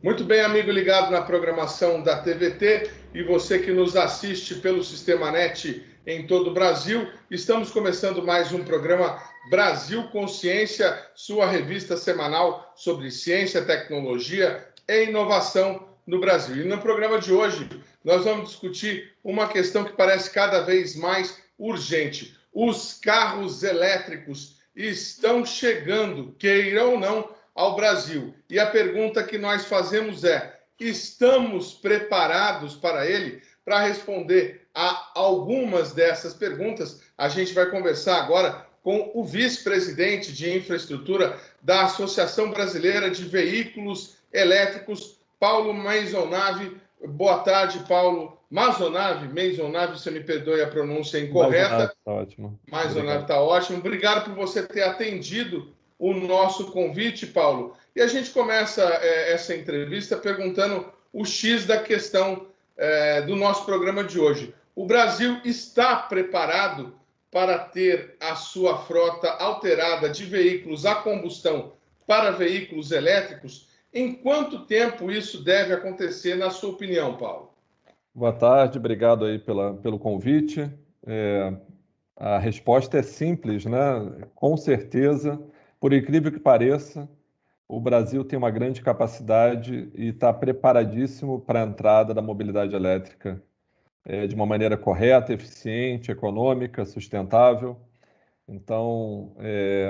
Muito bem, amigo ligado na programação da TVT e você que nos assiste pelo Sistema NET em todo o Brasil. Estamos começando mais um programa Brasil Consciência, sua revista semanal sobre ciência, tecnologia e inovação no Brasil. E no programa de hoje nós vamos discutir uma questão que parece cada vez mais urgente. Os carros elétricos estão chegando, queiram ou não, ao Brasil. E a pergunta que nós fazemos é: estamos preparados para ele? Para responder a algumas dessas perguntas, a gente vai conversar agora com o vice-presidente de infraestrutura da Associação Brasileira de Veículos Elétricos, Paulo Maisonave. Boa tarde, Paulo. Maisonave, você me perdoe a pronúncia incorreta. Maisonave, tá ótimo. Maisonave está ótimo. Obrigado por você ter atendido o nosso convite, Paulo. E a gente começa essa entrevista perguntando o X da questão do nosso programa de hoje. O Brasil está preparado para ter a sua frota alterada de veículos a combustão para veículos elétricos? Em quanto tempo isso deve acontecer, na sua opinião, Paulo? Boa tarde, obrigado aí pelo convite. A resposta é simples, né? Com certeza, por incrível que pareça, o Brasil tem uma grande capacidade e está preparadíssimo para a entrada da mobilidade elétrica de uma maneira correta, eficiente, econômica, sustentável. Então,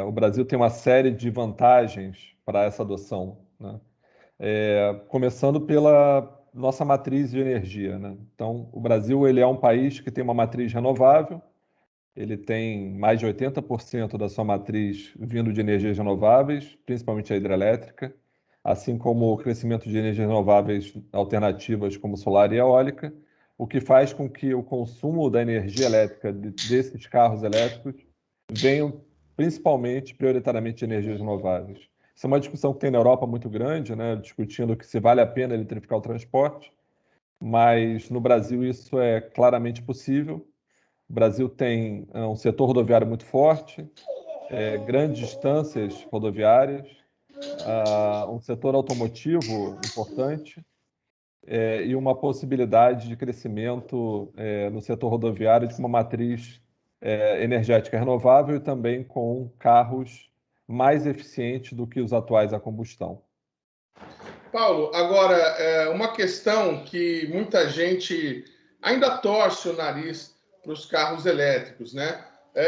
o Brasil tem uma série de vantagens para essa adoção, né? Começando pela nossa matriz de energia, né? Então, o Brasil ele é um país que tem uma matriz renovável. Ele tem mais de 80% da sua matriz vindo de energias renováveis, principalmente a hidrelétrica, assim como o crescimento de energias renováveis alternativas como solar e eólica, o que faz com que o consumo da energia elétrica desses carros elétricos venham principalmente, prioritariamente, de energias renováveis. Isso é uma discussão que tem na Europa muito grande, né, discutindo que se vale a pena eletrificar o transporte, mas no Brasil isso é claramente possível. O Brasil tem um setor rodoviário muito forte, grandes distâncias rodoviárias, um setor automotivo importante e uma possibilidade de crescimento no setor rodoviário de uma matriz energética renovável e também com carros mais eficientes do que os atuais a combustão. Paulo, agora, uma questão que muita gente ainda torce o nariz para os carros elétricos, né?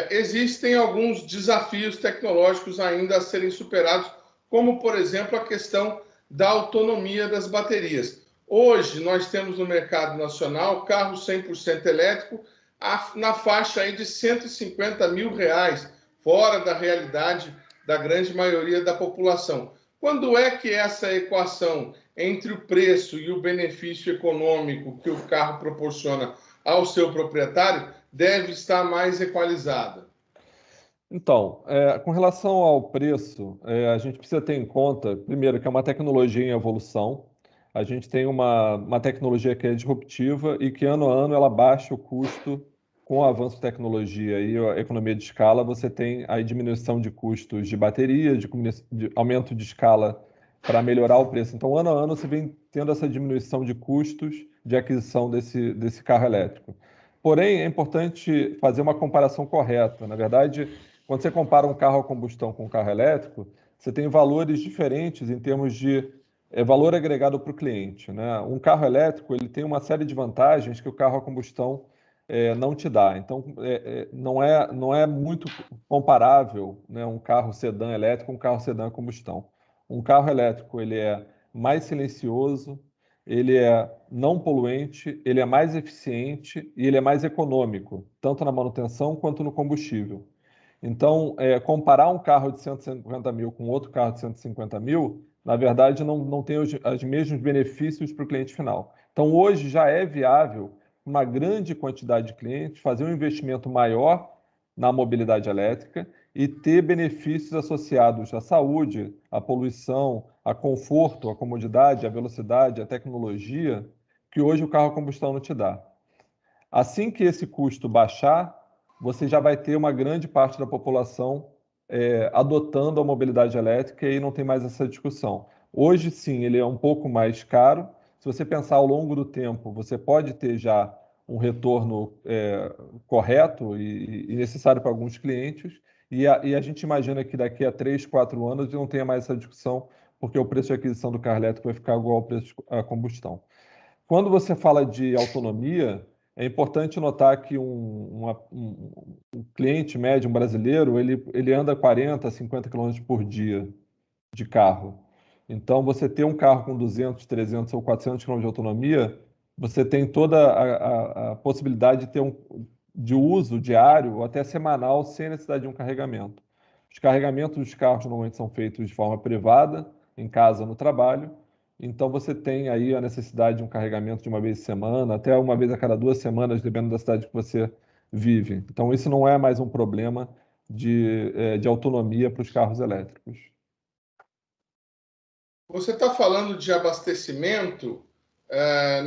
Existem alguns desafios tecnológicos ainda a serem superados, como, por exemplo, a questão da autonomia das baterias. Hoje, nós temos no mercado nacional carro 100% elétrico na faixa aí de R$150 mil, fora da realidade da grande maioria da população. Quando é que essa equação entre o preço e o benefício econômico que o carro proporciona ao seu proprietário deve estar mais equalizada? Então, com relação ao preço, a gente precisa ter em conta, primeiro, que é uma tecnologia em evolução. A gente tem uma tecnologia que é disruptiva e que, ano a ano, ela baixa o custo. Com o avanço da tecnologia e a economia de escala, você tem a diminuição de custos de bateria, de aumento de escala para melhorar o preço. Então, ano a ano, você vem tendo essa diminuição de custos de aquisição desse carro elétrico. Porém, é importante fazer uma comparação correta. Na verdade, quando você compara um carro a combustão com um carro elétrico, você tem valores diferentes em termos de valor agregado para o cliente, né? Um carro elétrico ele tem uma série de vantagens que o carro a combustão não te dá. Então, não é muito comparável, né, um carro sedã elétrico com um carro sedã a combustão. Um carro elétrico ele é mais silencioso, ele é não poluente, ele é mais eficiente e ele é mais econômico, tanto na manutenção quanto no combustível. Então, comparar um carro de 150 mil com outro carro de 150 mil, na verdade, não tem os mesmos benefícios para o cliente final. Então, hoje já é viável uma grande quantidade de clientes fazer um investimento maior na mobilidade elétrica e ter benefícios associados à saúde, à poluição, a conforto, à comodidade, à velocidade, à tecnologia, que hoje o carro a combustão não te dá. Assim que esse custo baixar, você já vai ter uma grande parte da população adotando a mobilidade elétrica e não tem mais essa discussão. Hoje, sim, ele é um pouco mais caro. Se você pensar ao longo do tempo, você pode ter já um retorno correto e necessário para alguns clientes, e a gente imagina que daqui a 3, 4 anos não tenha mais essa discussão, porque o preço de aquisição do carro elétrico vai ficar igual ao preço da combustão. Quando você fala de autonomia, é importante notar que um cliente médio, um brasileiro, ele anda 40, 50 km por dia de carro. Então, você ter um carro com 200, 300 ou 400 km de autonomia, você tem toda a possibilidade de ter de uso diário ou até semanal sem necessidade de um carregamento. Os carregamentos dos carros normalmente são feitos de forma privada, em casa, no trabalho. Então, você tem aí a necessidade de um carregamento de uma vez por semana, até uma vez a cada 2 semanas, dependendo da cidade que você vive. Então, isso não é mais um problema de autonomia para os carros elétricos. Você está falando de abastecimento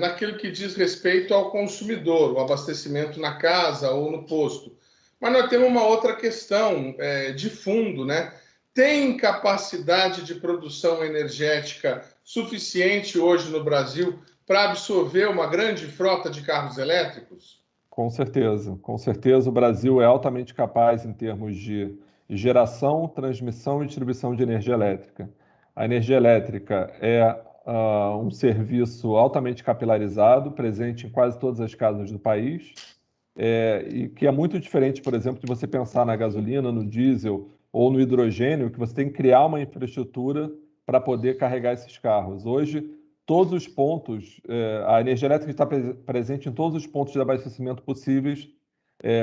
naquilo que diz respeito ao consumidor, o abastecimento na casa ou no posto. Mas nós temos uma outra questão de fundo, né? Tem capacidade de produção energética suficiente hoje no Brasil para absorver uma grande frota de carros elétricos? Com certeza, com certeza o Brasil é altamente capaz em termos de geração, transmissão e distribuição de energia elétrica. A energia elétrica é um serviço altamente capilarizado, presente em quase todas as casas do país, e que é muito diferente, por exemplo, de você pensar na gasolina, no diesel ou no hidrogênio, que você tem que criar uma infraestrutura para poder carregar esses carros. Hoje, todos os pontos, a energia elétrica está presente em todos os pontos de abastecimento possíveis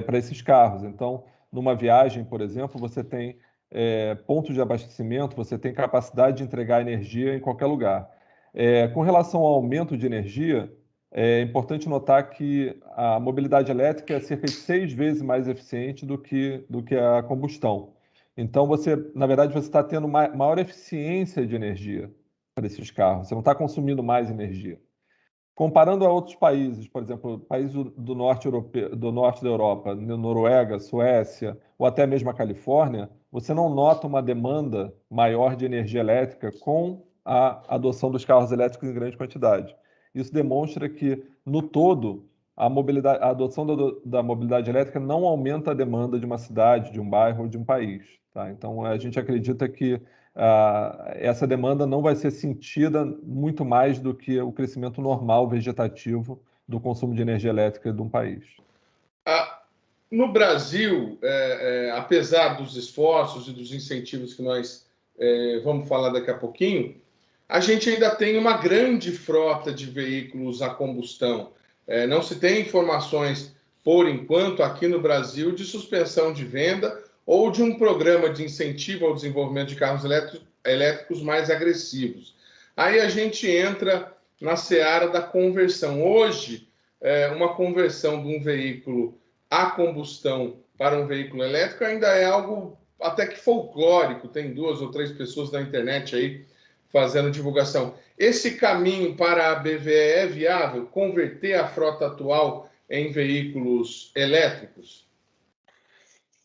para esses carros. Então, numa viagem, por exemplo, você tem pontos de abastecimento, você tem capacidade de entregar energia em qualquer lugar. Com relação ao aumento de energia, é importante notar que a mobilidade elétrica é cerca de 6 vezes mais eficiente do que a combustão. Então, na verdade, você está tendo maior eficiência de energia para esses carros. Você não está consumindo mais energia. Comparando a outros países, por exemplo, países do norte europeu, do norte da Europa, Noruega, Suécia ou até mesmo a Califórnia, você não nota uma demanda maior de energia elétrica com a adoção dos carros elétricos em grande quantidade. Isso demonstra que, no todo, a adoção da mobilidade elétrica não aumenta a demanda de uma cidade, de um bairro ou de um país. Tá? Então, a gente acredita que essa demanda não vai ser sentida muito mais do que o crescimento normal vegetativo do consumo de energia elétrica de um país. No Brasil, apesar dos esforços e dos incentivos que nós vamos falar daqui a pouquinho, a gente ainda tem uma grande frota de veículos a combustão. Não se tem informações, por enquanto, aqui no Brasil, de suspensão de venda ou de um programa de incentivo ao desenvolvimento de carros elétricos mais agressivos. Aí a gente entra na seara da conversão. Hoje, uma conversão de um veículo a combustão para um veículo elétrico ainda é algo até que folclórico. Tem 2 ou 3 pessoas na internet aí fazendo divulgação. Esse caminho para a BVE é viável? Converter a frota atual em veículos elétricos?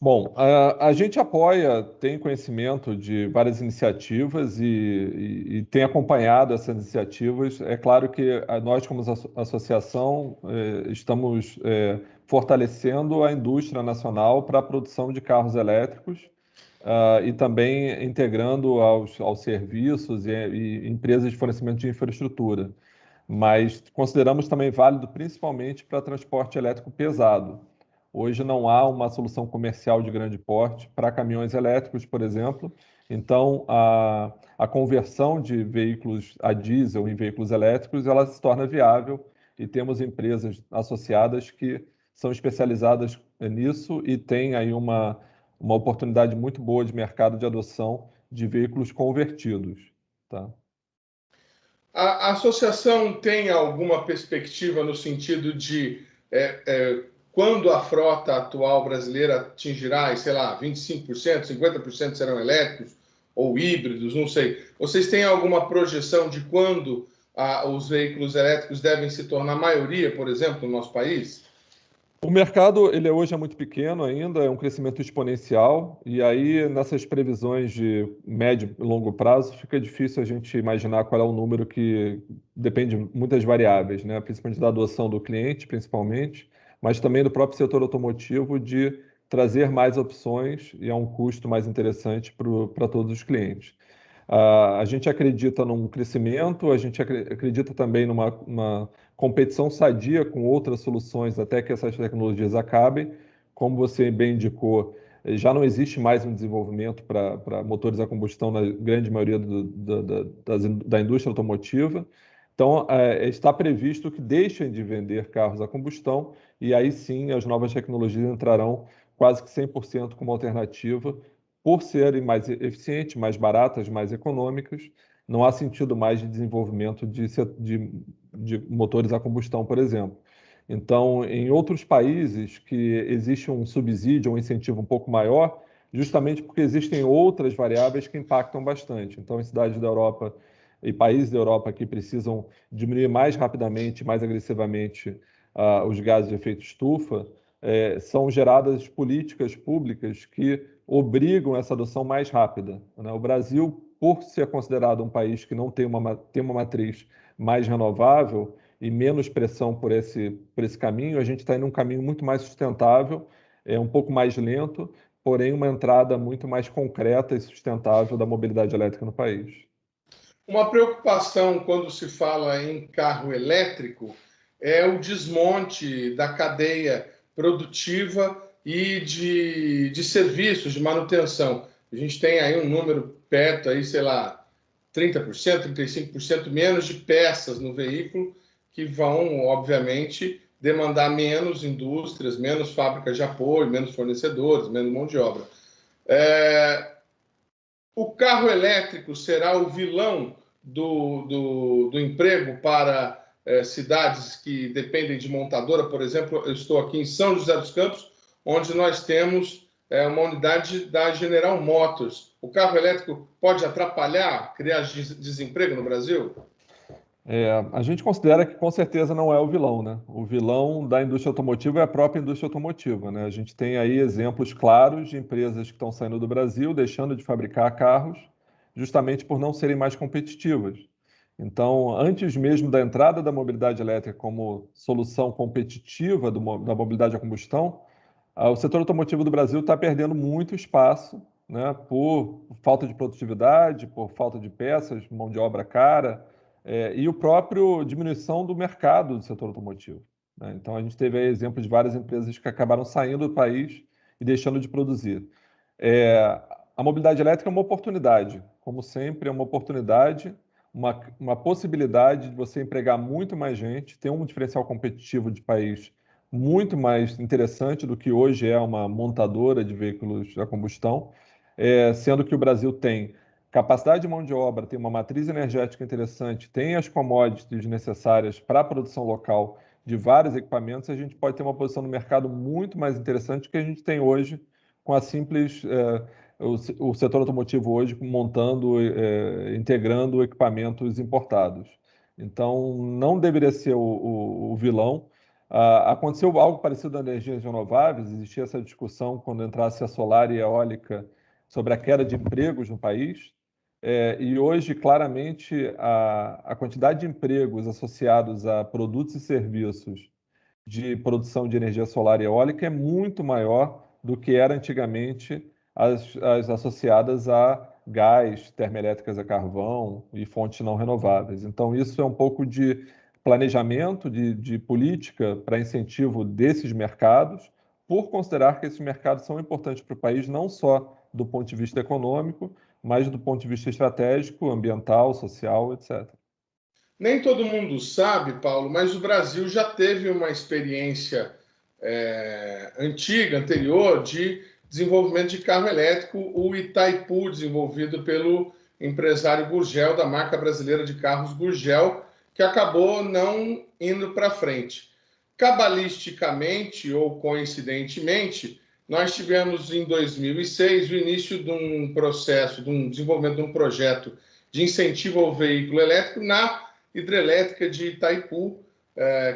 Bom, a gente apoia, tem conhecimento de várias iniciativas e tem acompanhado essas iniciativas. É claro que nós, como associação, estamos fortalecendo a indústria nacional para a produção de carros elétricos e também integrando aos serviços e empresas de fornecimento de infraestrutura. Mas consideramos também válido principalmente para transporte elétrico pesado. Hoje não há uma solução comercial de grande porte para caminhões elétricos, por exemplo. Então, a conversão de veículos a diesel em veículos elétricos, ela se torna viável e temos empresas associadas que são especializadas nisso e têm aí uma oportunidade muito boa de mercado de adoção de veículos convertidos, tá? A associação tem alguma perspectiva no sentido de quando a frota atual brasileira atingirá, sei lá, 25%, 50% serão elétricos ou híbridos, não sei. Vocês têm alguma projeção de quando os veículos elétricos devem se tornar maioria, por exemplo, no nosso país? O mercado, ele hoje é muito pequeno ainda, é um crescimento exponencial, e aí nessas previsões de médio e longo prazo fica difícil a gente imaginar qual é o número, que depende de muitas variáveis, né? Principalmente da adoção do cliente, principalmente, mas também do próprio setor automotivo de trazer mais opções e a um custo mais interessante para todos os clientes. A gente acredita num crescimento, a gente acredita também numa competição sadia com outras soluções até que essas tecnologias acabem. Como você bem indicou, já não existe mais um desenvolvimento para motores a combustão na grande maioria da indústria automotiva. Então, está previsto que deixem de vender carros a combustão e aí sim as novas tecnologias entrarão quase que 100% como alternativa por serem mais eficientes, mais baratas, mais econômicas. Não há sentido mais de desenvolvimento de motores a combustão, por exemplo. Então, em outros países que existe um subsídio, um incentivo um pouco maior, justamente porque existem outras variáveis que impactam bastante. Então, em cidades da Europa e países da Europa que precisam diminuir mais rapidamente, mais agressivamente os gases de efeito estufa, são geradas políticas públicas que obrigam essa adoção mais rápida, né? O Brasil, por ser considerado um país que não tem uma matriz mais renovável e menos pressão por esse caminho, a gente está indo um caminho muito mais sustentável, um pouco mais lento, porém uma entrada muito mais concreta e sustentável da mobilidade elétrica no país. Uma preocupação quando se fala em carro elétrico é o desmonte da cadeia produtiva e de serviços de manutenção. A gente tem aí um número perto, aí, sei lá, 30%, 35% menos de peças no veículo, que vão, obviamente, demandar menos indústrias, menos fábricas de apoio, menos fornecedores, menos mão de obra. O carro elétrico será o vilão do emprego para cidades que dependem de montadora. Por exemplo, eu estou aqui em São José dos Campos, onde nós temos uma unidade da General Motors. O carro elétrico pode atrapalhar, criar desemprego no Brasil? A gente considera que com certeza não é o vilão, né? O vilão da indústria automotiva é a própria indústria automotiva, né? A gente tem aí exemplos claros de empresas que estão saindo do Brasil, deixando de fabricar carros, justamente por não serem mais competitivas. Então, antes mesmo da entrada da mobilidade elétrica como solução competitiva da mobilidade a combustão, o setor automotivo do Brasil está perdendo muito espaço, né? Por falta de produtividade, por falta de peças, mão de obra cara, e o próprio diminuição do mercado do setor automotivo, né? Então, a gente teve aí exemplo de várias empresas que acabaram saindo do país e deixando de produzir. A mobilidade elétrica é uma oportunidade, como sempre, é uma oportunidade, uma possibilidade de você empregar muito mais gente, ter um diferencial competitivo de país muito mais interessante do que hoje é uma montadora de veículos a combustão, sendo que o Brasil tem capacidade de mão de obra, tem uma matriz energética interessante, tem as commodities necessárias para a produção local de vários equipamentos, a gente pode ter uma posição no mercado muito mais interessante que a gente tem hoje com a simples o setor automotivo hoje montando, integrando equipamentos importados. Então, não deveria ser o vilão. Aconteceu algo parecido nas energias renováveis, existia essa discussão quando entrasse a solar e a eólica sobre a queda de empregos no país. E hoje, claramente, a quantidade de empregos associados a produtos e serviços de produção de energia solar e eólica é muito maior do que era antigamente as associadas a gás, termoelétricas a carvão e fontes não renováveis. Então, isso é um pouco de planejamento, de política para incentivo desses mercados, por considerar que esses mercados são importantes para o país, não só do ponto de vista econômico, mas do ponto de vista estratégico, ambiental, social, etc. Nem todo mundo sabe, Paulo, mas o Brasil já teve uma experiência antiga, anterior, de desenvolvimento de carro elétrico, o Itaipu, desenvolvido pelo empresário Gurgel, da marca brasileira de carros Gurgel, que acabou não indo para frente. Cabalisticamente ou coincidentemente, nós tivemos em 2006 o início de um processo, de um desenvolvimento de um projeto de incentivo ao veículo elétrico na hidrelétrica de Itaipu,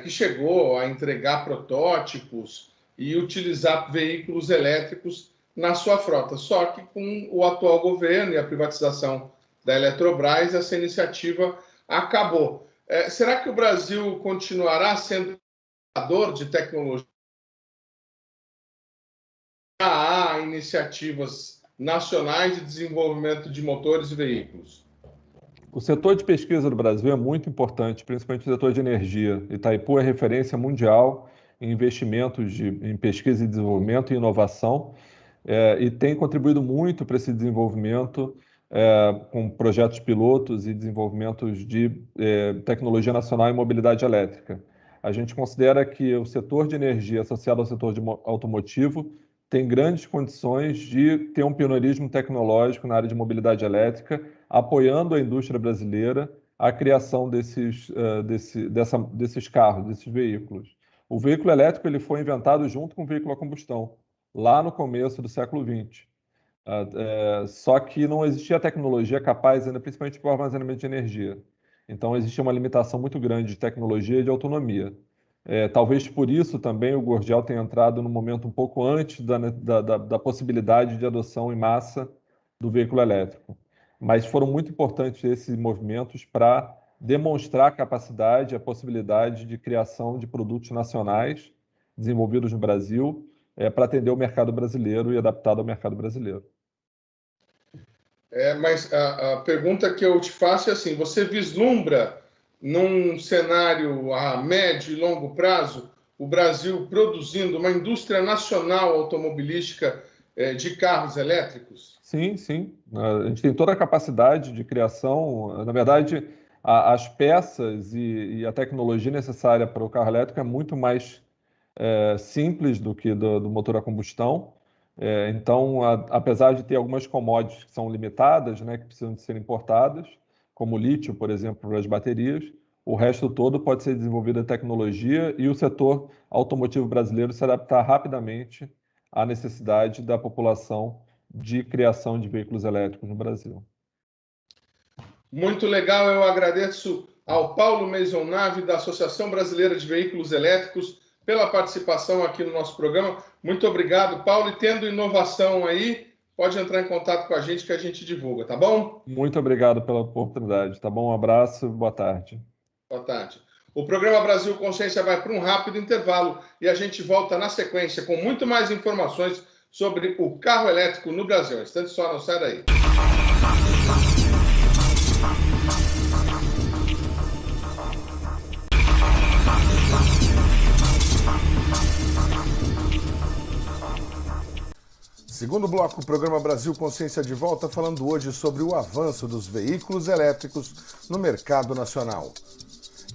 que chegou a entregar protótipos e utilizar veículos elétricos na sua frota. Só que com o atual governo e a privatização da Eletrobras, essa iniciativa acabou. Será que o Brasil continuará sendo de tecnologia? Há iniciativas nacionais de desenvolvimento de motores e veículos. O setor de pesquisa do Brasil é muito importante, principalmente o setor de energia. Itaipu é referência mundial em investimentos em pesquisa e desenvolvimento e inovação, e tem contribuído muito para esse desenvolvimento com projetos pilotos e desenvolvimentos de tecnologia nacional em mobilidade elétrica. A gente considera que o setor de energia associado ao setor automotivo tem grandes condições de ter um pioneirismo tecnológico na área de mobilidade elétrica, apoiando a indústria brasileira a criação desses carros, desses veículos. O veículo elétrico ele foi inventado junto com o veículo a combustão, lá no começo do século XX. Só que não existia tecnologia capaz, ainda principalmente para o armazenamento de energia. Então, existia uma limitação muito grande de tecnologia e de autonomia. Talvez por isso também o Gurgel tenha entrado no momento um pouco antes da possibilidade de adoção em massa do veículo elétrico. Mas foram muito importantes esses movimentos para demonstrar a capacidade, a possibilidade de criação de produtos nacionais desenvolvidos no Brasil para atender o mercado brasileiro e adaptado ao mercado brasileiro. Mas a pergunta que eu te faço é assim, você vislumbra num cenário a médio e longo prazo o Brasil produzindo uma indústria nacional automobilística de carros elétricos? Sim, sim. A gente tem toda a capacidade de criação. Na verdade, as peças e a tecnologia necessária para o carro elétrico é muito mais simples do que do motor a combustão. Então, apesar de ter algumas commodities que são limitadas, né, que precisam de ser importadas, como o lítio, por exemplo, para as baterias, o resto todo pode ser desenvolvido a tecnologia e o setor automotivo brasileiro se adaptar rapidamente à necessidade da população de criação de veículos elétricos no Brasil. Muito legal, eu agradeço ao Paulo Maisonnave, da Associação Brasileira de Veículos Elétricos, pela participação aqui no nosso programa. Muito obrigado, Paulo. E tendo inovação aí, pode entrar em contato com a gente divulga, tá bom? Muito obrigado pela oportunidade, tá bom? Um abraço, boa tarde. Boa tarde. O programa Brasil Consciência vai para um rápido intervalo e a gente volta na sequência com muito mais informações sobre o carro elétrico no Brasil. Um instante só, não sai daí. Segundo bloco, o programa Brasil Consciência de volta, falando hoje sobre o avanço dos veículos elétricos no mercado nacional.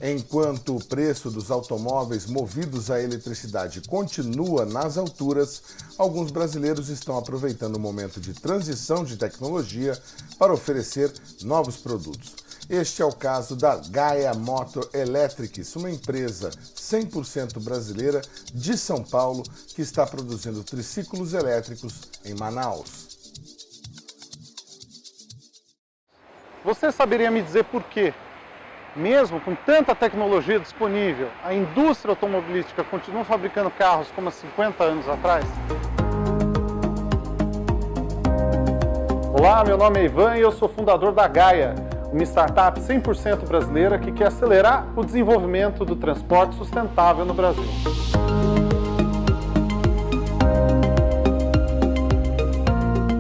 Enquanto o preço dos automóveis movidos à eletricidade continua nas alturas, alguns brasileiros estão aproveitando o momento de transição de tecnologia para oferecer novos produtos. Este é o caso da Gaia Motor Electrics, uma empresa 100% brasileira de São Paulo que está produzindo triciclos elétricos em Manaus. Você saberia me dizer por quê? Mesmo com tanta tecnologia disponível, a indústria automobilística continua fabricando carros como há 50 anos atrás? Olá, meu nome é Ivan e eu sou fundador da Gaia, uma startup 100% brasileira que quer acelerar o desenvolvimento do transporte sustentável no Brasil.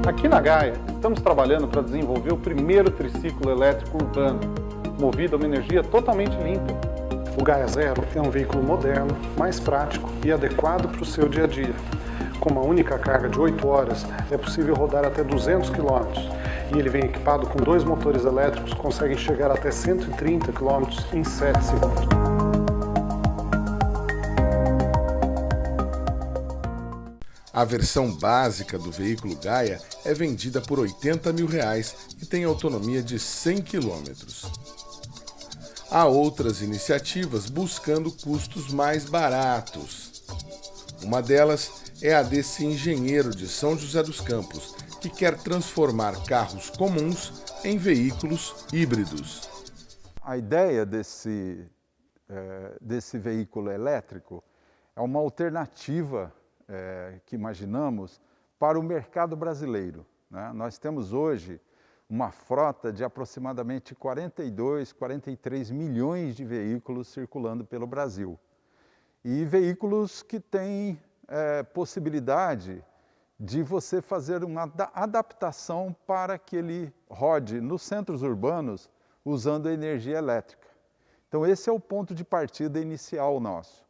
Aqui na Gaia, estamos trabalhando para desenvolver o primeiro triciclo elétrico urbano, movido a uma energia totalmente limpa. O Gaia Zero é um veículo moderno, mais prático e adequado para o seu dia a dia. Com uma única carga de 8 horas, é possível rodar até 200 km. E ele vem equipado com 2 motores elétricos que conseguem chegar até 130 km em 7 segundos. A versão básica do veículo Gaia é vendida por R$ 80 mil e tem autonomia de 100 km. há outras iniciativas buscando custos mais baratos. Uma delas é a desse engenheiro de São José dos Campos, que quer transformar carros comuns em veículos híbridos. A ideia desse veículo elétrico é uma alternativa que imaginamos para o mercado brasileiro, né? Nós temos hoje uma frota de aproximadamente 42, 43 milhões de veículos circulando pelo Brasil. E veículos que têm possibilidade de você fazer uma adaptação para que ele rode nos centros urbanos usando energia elétrica. Então esse é o ponto de partida inicial nosso.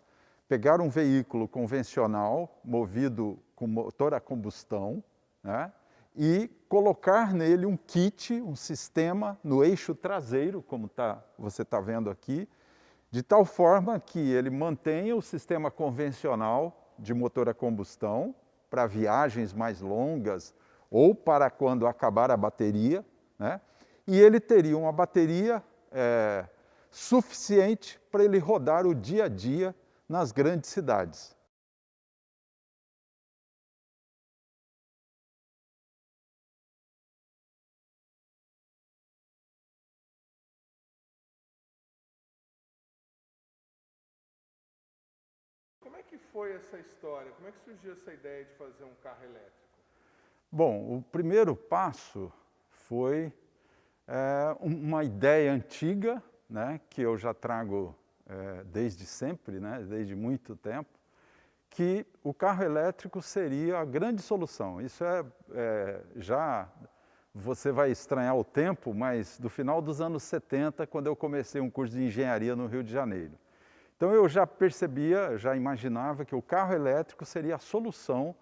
Pegar um veículo convencional, movido com motor a combustão, né, e colocar nele um kit, um sistema no eixo traseiro, como você está vendo aqui, de tal forma que ele mantenha o sistema convencional de motor a combustão para viagens mais longas ou para quando acabar a bateria, né, e ele teria uma bateria suficiente para ele rodar o dia a dia nas grandes cidades. Como é que foi essa história? Como é que surgiu essa ideia de fazer um carro elétrico? Bom, o primeiro passo foi uma ideia antiga, né, que eu já trago desde sempre, né, desde muito tempo, que o carro elétrico seria a grande solução. Isso já você vai estranhar o tempo, mas do final dos anos 70, quando eu comecei um curso de engenharia no Rio de Janeiro. Então eu já percebia, já imaginava que o carro elétrico seria a solução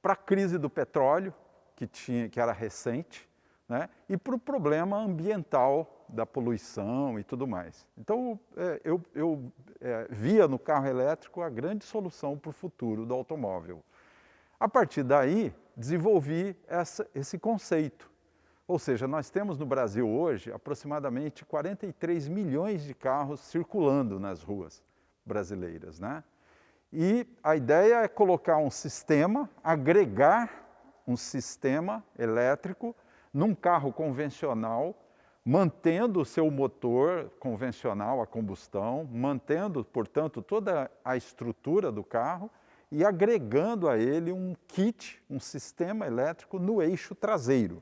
para a crise do petróleo, que era recente, né, e para o problema ambiental da poluição e tudo mais. Então eu via no carro elétrico a grande solução para o futuro do automóvel. A partir daí, desenvolvi esse conceito. Ou seja, nós temos no Brasil hoje aproximadamente 43 milhões de carros circulando nas ruas brasileiras, né? E a ideia é colocar um sistema, agregar um sistema elétrico num carro convencional, mantendo o seu motor convencional a combustão, mantendo, portanto, toda a estrutura do carro e agregando a ele um kit, um sistema elétrico no eixo traseiro,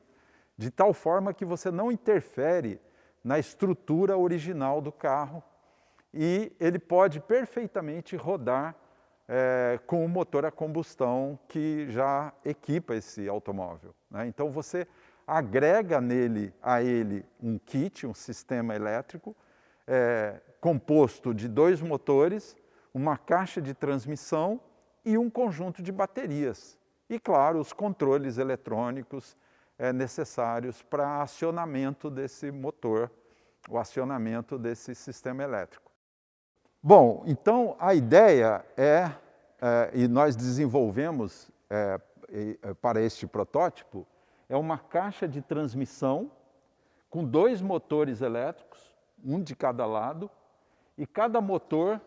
de tal forma que você não interfere na estrutura original do carro e ele pode perfeitamente rodar com o motor a combustão que já equipa esse automóvel, né? Então você agrega a ele um kit, um sistema elétrico, composto de 2 motores, uma caixa de transmissão e um conjunto de baterias. E, claro, os controles eletrônicos necessários para acionamento desse motor, o acionamento desse sistema elétrico. Bom, então a ideia e nós desenvolvemos para este protótipo, é uma caixa de transmissão com 2 motores elétricos, um de cada lado, e cada motor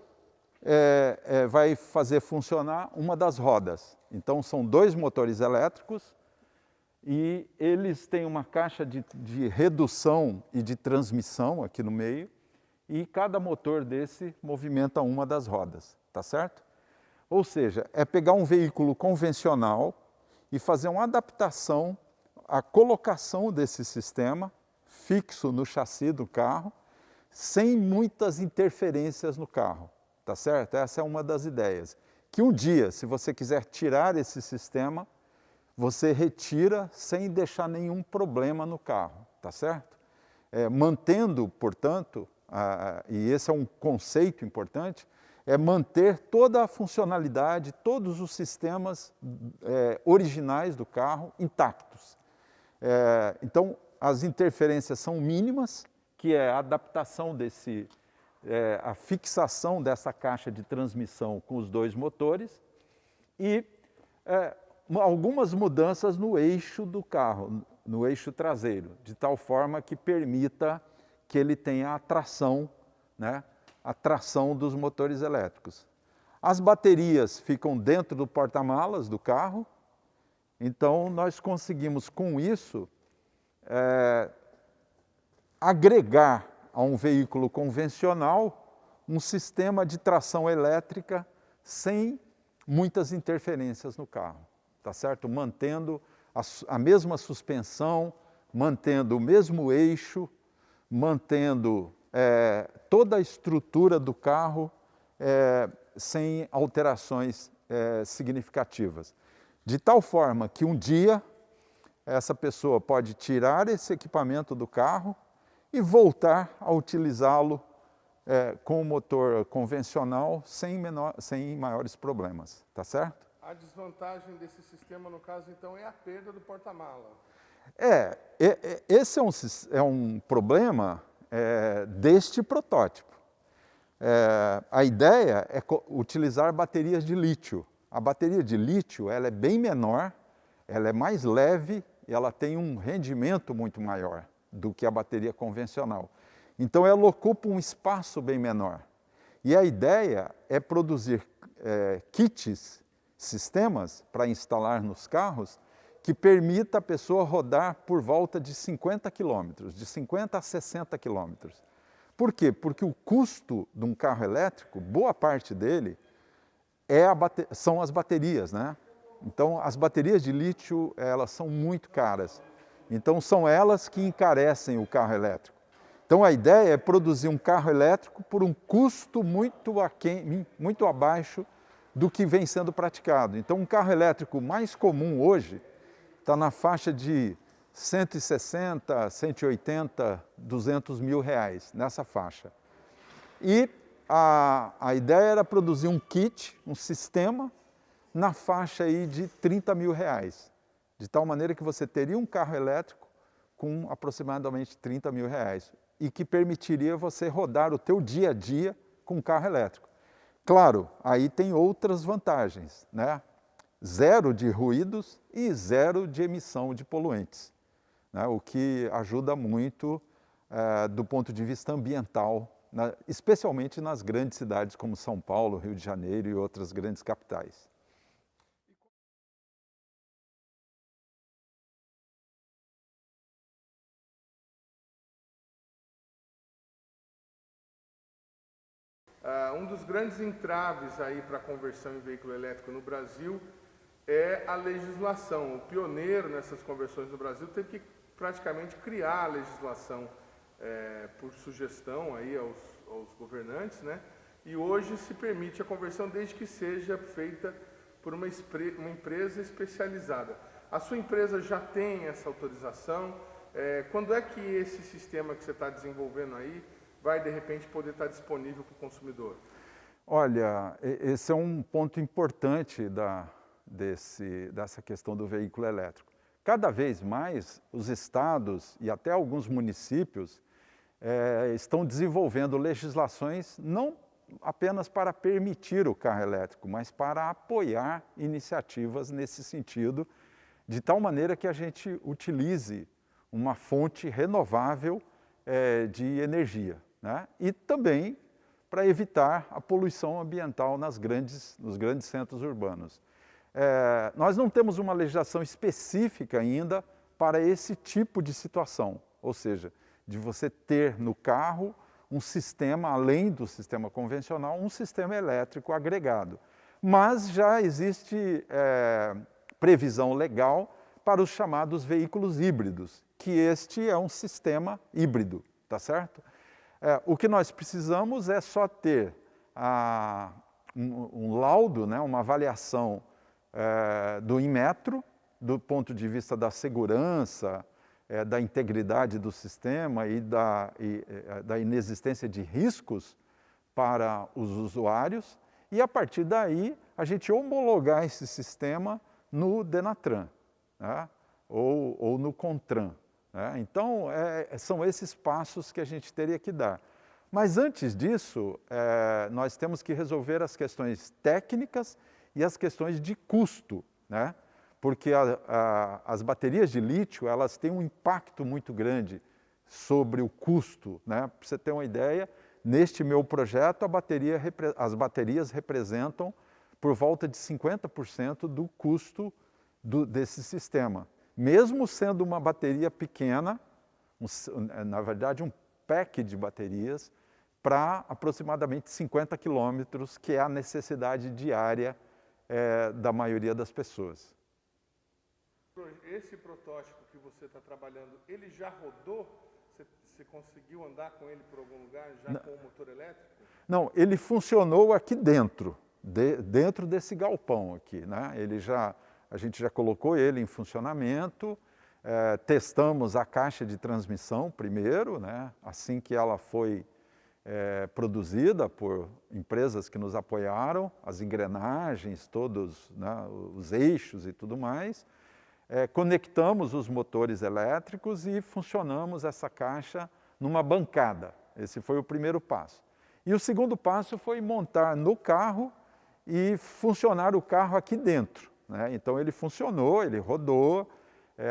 vai fazer funcionar uma das rodas. Então são 2 motores elétricos e eles têm uma caixa de redução e de transmissão aqui no meio, e cada motor desse movimenta uma das rodas, tá certo? Ou seja, é pegar um veículo convencional e fazer uma adaptação à colocação desse sistema fixo no chassi do carro, sem muitas interferências no carro, tá certo? Essa é uma das ideias. Que um dia, se você quiser tirar esse sistema, você retira sem deixar nenhum problema no carro, tá certo? Mantendo, portanto, e esse é um conceito importante, é manter toda a funcionalidade, todos os sistemas originais do carro intactos. Então, as interferências são mínimas, que é a adaptação a fixação dessa caixa de transmissão com os 2 motores e algumas mudanças no eixo do carro, no eixo traseiro, de tal forma que permita que ele tenha a tração né, a tração dos motores elétricos. As baterias ficam dentro do porta-malas do carro, então nós conseguimos com isso agregar a um veículo convencional um sistema de tração elétrica sem muitas interferências no carro, tá certo? Mantendo a mesma suspensão, mantendo o mesmo eixo, mantendo toda a estrutura do carro sem alterações significativas. De tal forma que um dia essa pessoa pode tirar esse equipamento do carro e voltar a utilizá-lo com o motor convencional sem maiores problemas, tá certo? A desvantagem desse sistema, no caso, então, é a perda do porta-mala. Esse é um problema deste protótipo. A ideia é utilizar baterias de lítio. A bateria de lítio ela é bem menor, ela é mais leve e ela tem um rendimento muito maior do que a bateria convencional. Então ela ocupa um espaço bem menor. E a ideia é produzir kits, sistemas para instalar nos carros que permita a pessoa rodar por volta de 50 quilômetros, de 50 a 60 quilômetros. Por quê? Porque o custo de um carro elétrico, boa parte dele, são as baterias, né? Então, as baterias de lítio, elas são muito caras. Então, são elas que encarecem o carro elétrico. Então, a ideia é produzir um carro elétrico por um custo muito abaixo do que vem sendo praticado. Então, um carro elétrico mais comum hoje está na faixa de 160, 180, 200 mil reais, nessa faixa. E a ideia era produzir um kit, um sistema, na faixa aí de 30 mil reais. De tal maneira que você teria um carro elétrico com aproximadamente 30 mil reais e que permitiria você rodar o teu dia a dia com um carro elétrico. Claro, aí tem outras vantagens, né? Zero de ruídos e zero de emissão de poluentes, né? O que ajuda muito do ponto de vista ambiental, especialmente nas grandes cidades como São Paulo, Rio de Janeiro e outras grandes capitais. Um dos grandes entraves aí para a conversão em veículo elétrico no Brasil é a legislação. O pioneiro nessas conversões no Brasil teve que praticamente criar a legislação por sugestão aí aos governantes, né? E hoje se permite a conversão desde que seja feita por uma empresa especializada. A sua empresa já tem essa autorização? Quando é que esse sistema que você está desenvolvendo aí vai, de repente, poder estar disponível para o consumidor? Olha, esse é um ponto importante dessa questão do veículo elétrico. Cada vez mais, os estados e até alguns municípios estão desenvolvendo legislações não apenas para permitir o carro elétrico, mas para apoiar iniciativas nesse sentido, de tal maneira que a gente utilize uma fonte renovável de energia, né? E também para evitar a poluição ambiental nos grandes centros urbanos. Nós não temos uma legislação específica ainda para esse tipo de situação, ou seja, de você ter no carro um sistema, além do sistema convencional, um sistema elétrico agregado. Mas já existe previsão legal para os chamados veículos híbridos, que este é um sistema híbrido, tá certo? O que nós precisamos é só ter um laudo, né, uma avaliação do Inmetro, do ponto de vista da segurança, da integridade do sistema e da inexistência de riscos para os usuários, e a partir daí a gente homologar esse sistema no Denatran, né, ou no Contran. Então, são esses passos que a gente teria que dar. Mas antes disso, nós temos que resolver as questões técnicas e as questões de custo, né? Porque as baterias de lítio, elas têm um impacto muito grande sobre o custo, né? Para você ter uma ideia, neste meu projeto, as baterias representam por volta de 50% do custo desse sistema. Mesmo sendo uma bateria pequena, na verdade um pack de baterias, para aproximadamente 50 quilômetros, que é a necessidade diária da maioria das pessoas. Esse protótipo que você está trabalhando, ele já rodou? Você conseguiu andar com ele por algum lugar, já com o motor elétrico? Não, ele funcionou aqui dentro, dentro desse galpão aqui, né? A gente já colocou ele em funcionamento, testamos a caixa de transmissão primeiro, né? Assim que ela foi produzida por empresas que nos apoiaram, as engrenagens, todos, né, os eixos e tudo mais. Conectamos os motores elétricos e funcionamos essa caixa numa bancada. Esse foi o primeiro passo. E o segundo passo foi montar no carro e funcionar o carro aqui dentro, né? Então ele funcionou, ele rodou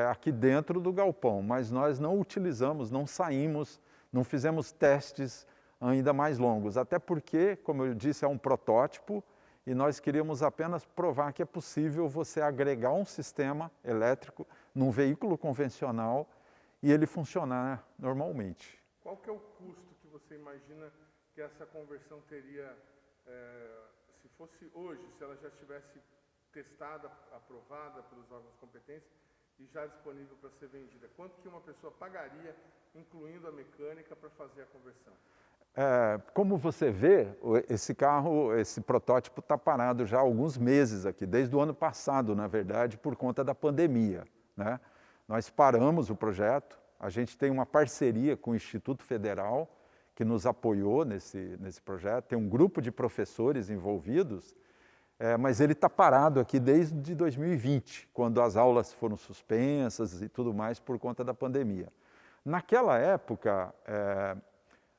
aqui dentro do galpão, mas nós não utilizamos, não saímos, não fizemos testes ainda mais longos, até porque, como eu disse, é um protótipo e nós queríamos apenas provar que é possível você agregar um sistema elétrico num veículo convencional e ele funcionar normalmente. Qual que é o custo que você imagina que essa conversão teria, se fosse hoje, se ela já estivesse testada, aprovada pelos órgãos competentes e já disponível para ser vendida? Quanto que uma pessoa pagaria, incluindo a mecânica, para fazer a conversão? Como você vê, esse protótipo está parado já há alguns meses aqui, desde o ano passado, na verdade, por conta da pandemia, né? Nós paramos o projeto, a gente tem uma parceria com o Instituto Federal, que nos apoiou nesse projeto, tem um grupo de professores envolvidos, mas ele está parado aqui desde 2020, quando as aulas foram suspensas e tudo mais por conta da pandemia. Naquela época,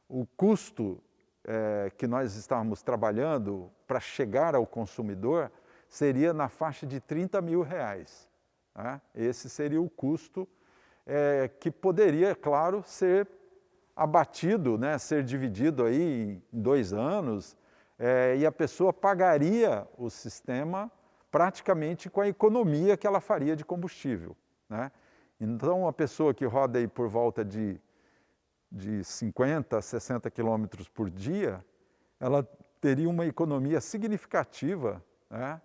o custo que nós estávamos trabalhando para chegar ao consumidor seria na faixa de R$30 mil. Né? Esse seria o custo que poderia, claro, ser abatido, né? Ser dividido aí em 2 anos, e a pessoa pagaria o sistema praticamente com a economia que ela faria de combustível, né? Então, uma pessoa que roda aí por volta de 50 a 60 quilômetros por dia, ela teria uma economia significativa, né,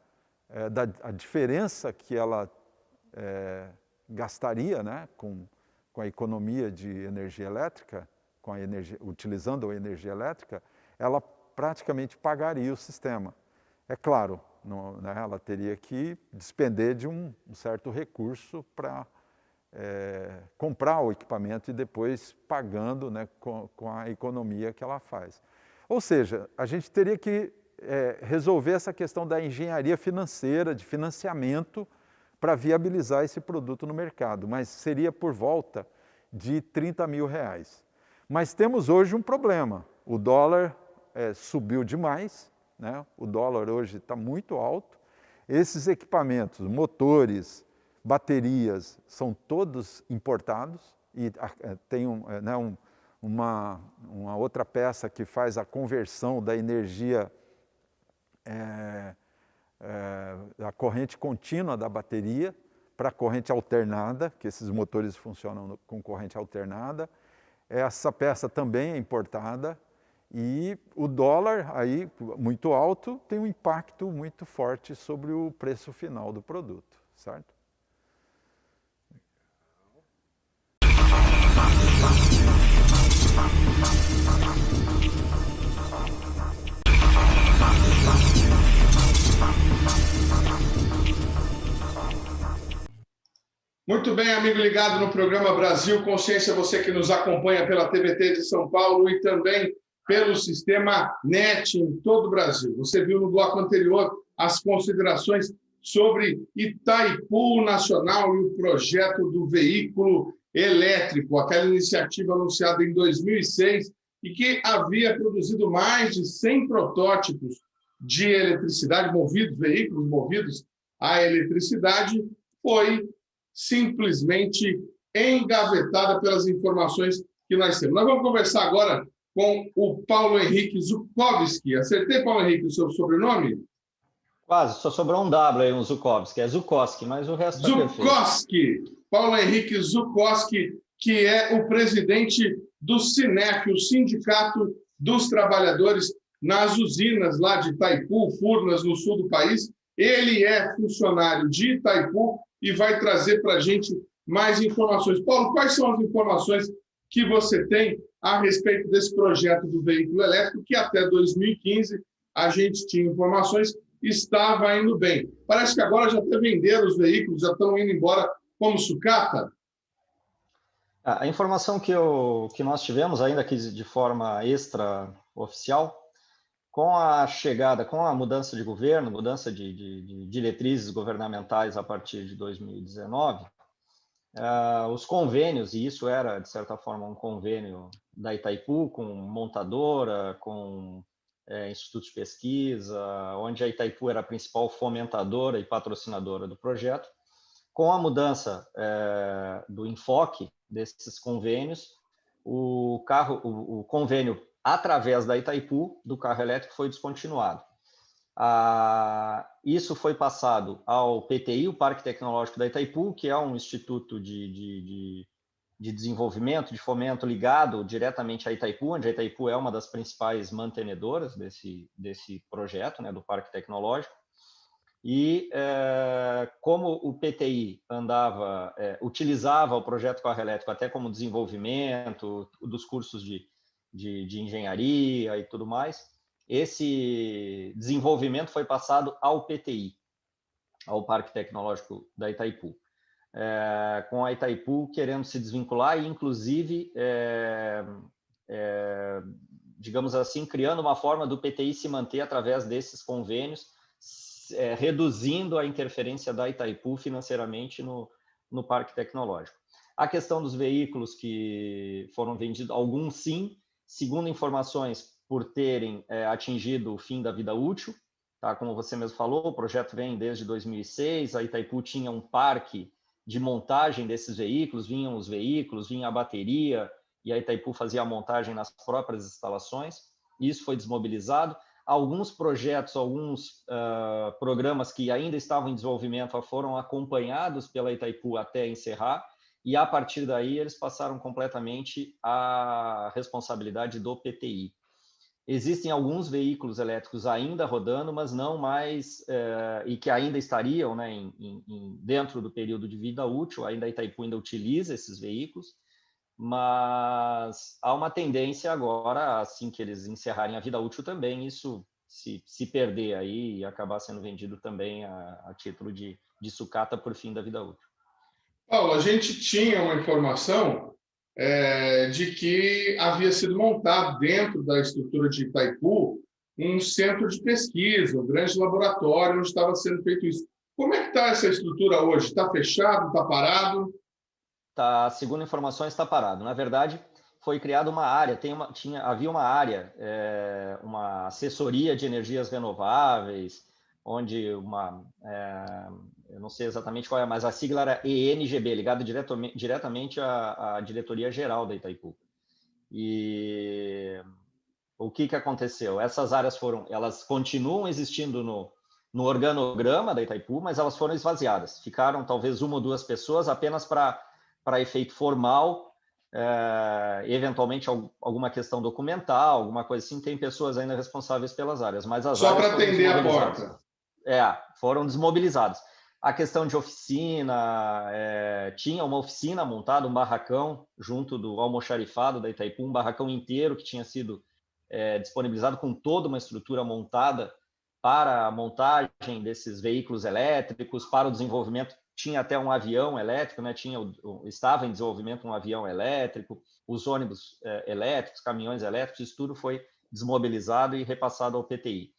a diferença que ela gastaria, né, com a economia de energia elétrica, utilizando a energia elétrica, ela praticamente pagaria o sistema. É claro, né, ela teria que despender de um certo recurso para comprar o equipamento e depois pagando, né, com a economia que ela faz. Ou seja, a gente teria que resolver essa questão da engenharia financeira, de financiamento, para viabilizar esse produto no mercado, mas seria por volta de R$30 mil. Mas temos hoje um problema, o dólar subiu demais, né? O dólar hoje está muito alto, esses equipamentos, motores, baterias, são todos importados e tem uma outra peça que faz a conversão da energia, da corrente contínua da bateria para a corrente alternada, que esses motores funcionam com corrente alternada. Essa peça também é importada e o dólar aí muito alto tem um impacto muito forte sobre o preço final do produto, certo? Muito bem, amigo ligado no programa Brasil Consciência, você que nos acompanha pela TVT de São Paulo e também pelo sistema NET em todo o Brasil. Você viu no bloco anterior as considerações sobre Itaipu Nacional e o projeto do veículo elétrico, aquela iniciativa anunciada em 2006 e que havia produzido mais de 100 protótipos de eletricidade veículos movidos à eletricidade, foi simplesmente engavetada pelas informações que nós temos. Nós vamos conversar agora com o Paulo Henrique Zukovski. Acertei, Paulo Henrique, o seu sobrenome? Quase, só sobrou um W aí, um Zukovski. É Zukovski, mas o resto está perfeito. Zukovski, Paulo Henrique Zukovski, que é o presidente do SINEP, o Sindicato dos Trabalhadores nas usinas lá de Itaipu, Furnas, no sul do país. Ele é funcionário de Itaipu e vai trazer para a gente mais informações. Paulo, quais são as informações que você tem a respeito desse projeto do veículo elétrico, que até 2015 a gente tinha informações, estava indo bem. Parece que agora já até venderam os veículos, já estão indo embora como sucata? A informação que nós tivemos, ainda que de forma extraoficial, com a chegada, com a mudança de governo, mudança de diretrizes governamentais a partir de 2019, os convênios, e isso era, de certa forma, um convênio da Itaipu com montadora, com instituto de pesquisa, onde a Itaipu era a principal fomentadora e patrocinadora do projeto. Com a mudança do enfoque desses convênios, o convênio através da Itaipu, do carro elétrico, foi descontinuado. Isso foi passado ao PTI, o Parque Tecnológico da Itaipu, que é um instituto de desenvolvimento, de fomento ligado diretamente à Itaipu, onde a Itaipu é uma das principais mantenedoras desse projeto, né, do Parque Tecnológico. E como o PTI utilizava o projeto carro elétrico até como desenvolvimento dos cursos de engenharia e tudo mais, esse desenvolvimento foi passado ao PTI, ao Parque Tecnológico da Itaipu, com a Itaipu querendo se desvincular e, inclusive, digamos assim, criando uma forma do PTI se manter através desses convênios, reduzindo a interferência da Itaipu financeiramente no Parque Tecnológico. A questão dos veículos que foram vendidos, alguns sim, segundo informações, por terem atingido o fim da vida útil, tá? Como você mesmo falou, o projeto vem desde 2006, a Itaipu tinha um parque de montagem desses veículos, vinham os veículos, vinha a bateria, e a Itaipu fazia a montagem nas próprias instalações, isso foi desmobilizado. Alguns projetos, alguns programas que ainda estavam em desenvolvimento foram acompanhados pela Itaipu até encerrar, e a partir daí eles passaram completamente à responsabilidade do PTI. Existem alguns veículos elétricos ainda rodando, mas não mais, e que ainda estariam, né, dentro do período de vida útil, ainda a Itaipu ainda utiliza esses veículos, mas há uma tendência agora, assim que eles encerrarem a vida útil também, isso se perder aí e acabar sendo vendido também a título de sucata por fim da vida útil. Paulo, a gente tinha uma informação de que havia sido montado dentro da estrutura de Itaipu um centro de pesquisa, um grande laboratório onde estava sendo feito isso. Como é que está essa estrutura hoje? Está fechado? Está parado? Tá, segundo informações, está parado. Na verdade, foi criada uma área, havia uma área, uma assessoria de energias renováveis, onde eu não sei exatamente qual é, mas a sigla era ENGB, ligada diretamente à diretoria-geral da Itaipu. E o que aconteceu? Essas áreas elas continuam existindo no organograma da Itaipu, mas elas foram esvaziadas. Ficaram talvez uma ou duas pessoas apenas para efeito formal, eventualmente alguma questão documental, alguma coisa assim. Tem pessoas ainda responsáveis pelas áreas, mas as só áreas para atender a porta. Foram desmobilizadas. A questão de oficina, tinha uma oficina montada, um barracão junto ao almoxarifado da Itaipu, um barracão inteiro que tinha sido disponibilizado com toda uma estrutura montada para a montagem desses veículos elétricos, para o desenvolvimento. Tinha até um avião elétrico, né? Estava em desenvolvimento um avião elétrico, os ônibus elétricos, caminhões elétricos, isso tudo foi desmobilizado e repassado ao PTI.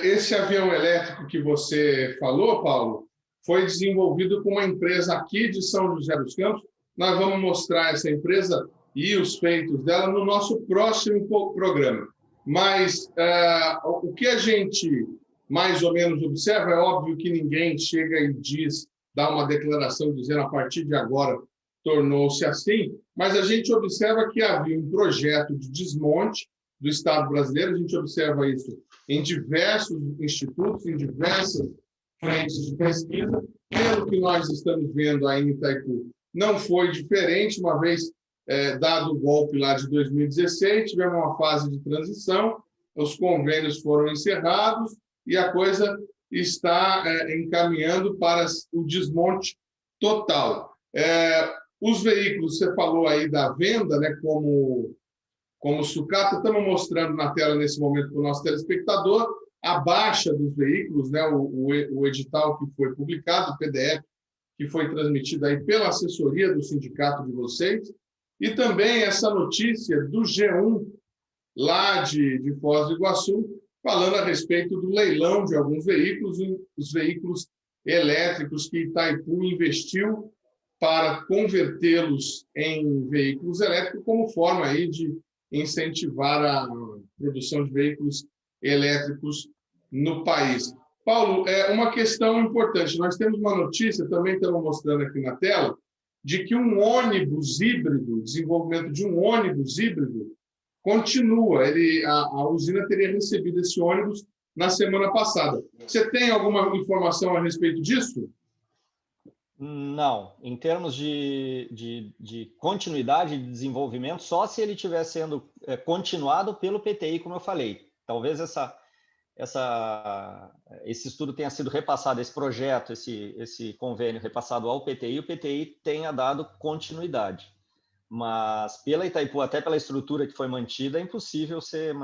Esse avião elétrico que você falou, Paulo, foi desenvolvido com uma empresa aqui de São José dos Campos. Nós vamos mostrar essa empresa e os feitos dela no nosso próximo programa. Mas o que a gente mais ou menos observa, é óbvio que ninguém chega e dá uma declaração dizendo a partir de agora tornou-se assim, mas a gente observa que havia um projeto de desmonte do Estado brasileiro, a gente observa isso em diversos institutos, em diversas frentes de pesquisa. Pelo que nós estamos vendo aí em Itaipu, não foi diferente, uma vez dado o golpe lá de 2016, tivemos uma fase de transição, os convênios foram encerrados e a coisa está encaminhando para o desmonte total. Os veículos, você falou aí da venda, né, como sucata, estamos mostrando na tela nesse momento para o nosso telespectador a baixa dos veículos, né, o edital que foi publicado, o PDF, que foi transmitido aí pela assessoria do sindicato de vocês, e também essa notícia do G1, lá de Foz do Iguaçu, falando a respeito do leilão de alguns veículos, os veículos elétricos que Itaipu investiu para convertê-los em veículos elétricos como forma aí de incentivar a produção de veículos elétricos no país. Paulo, uma questão importante. Nós temos uma notícia, também estamos mostrando aqui na tela, de que um ônibus híbrido, desenvolvimento de um ônibus híbrido, continua. A usina teria recebido esse ônibus na semana passada. Você tem alguma informação a respeito disso? Não. Em termos de continuidade de desenvolvimento, só se ele estiver sendo continuado pelo PTI, como eu falei. Talvez esse estudo tenha sido repassado, esse projeto, esse convênio repassado ao PTI, e o PTI tenha dado continuidade. Mas pela Itaipu, até pela estrutura que foi mantida, é impossível ser